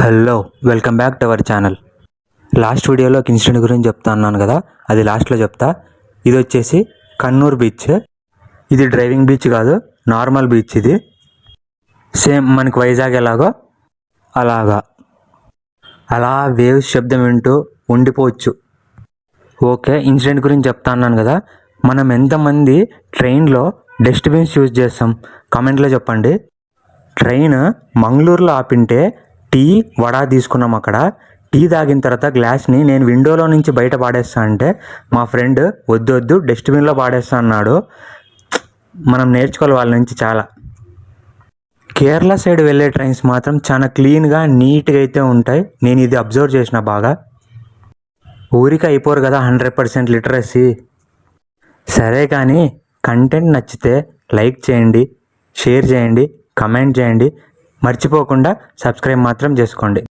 Hello, welcome back to our channel. Last వీడియోలో ఒక incident గురించి చెప్తా అన్నాను కదా, అది లాస్ట్లో చెప్తా. ఇది వచ్చేసి కన్నూర్ బీచ్. ఇది డ్రైవింగ్ బీచ్ కాదు, నార్మల్ బీచ్. ఇది సేమ్ మనకి వైజాగ్ ఎలాగో అలాగా అలా వేవ్స్ శబ్దం వింటూ ఉండిపోవచ్చు. ఓకే, ఇన్సిడెంట్ గురించి చెప్తా అన్నాను కదా. మనం ఎంతమంది ట్రైన్లో డస్ట్బిన్స్ యూజ్ చేస్తాం కామెంట్లో చెప్పండి. ట్రైన్ మంగళూరులో ఆపింటే టీ వడ తీసుకున్నాం. అక్కడ టీ తాగిన తర్వాత గ్లాస్ని నేను విండోలో నుంచి బయట పాడేస్తా అంటే మా ఫ్రెండ్ వద్దు డస్ట్బిన్లో పాడేస్తా అన్నాడు. మనం నేర్చుకోవాలి వాళ్ళ నుంచి చాలా. కేరళ సైడ్ వెళ్ళే ట్రైన్స్ మాత్రం చాలా క్లీన్గా నీట్గా అయితే ఉంటాయి. నేను ఇది అబ్జర్వ్ చేసిన బాగా. ఊరికి అయిపోరు కదా 100% లిటరసీ. సరే కానీ కంటెంట్ నచ్చితే లైక్ చేయండి, షేర్ చేయండి, కమెంట్ చేయండి, మర్చిపోకుండా సబ్స్క్రైబ్ మాత్రం చేసుకోండి.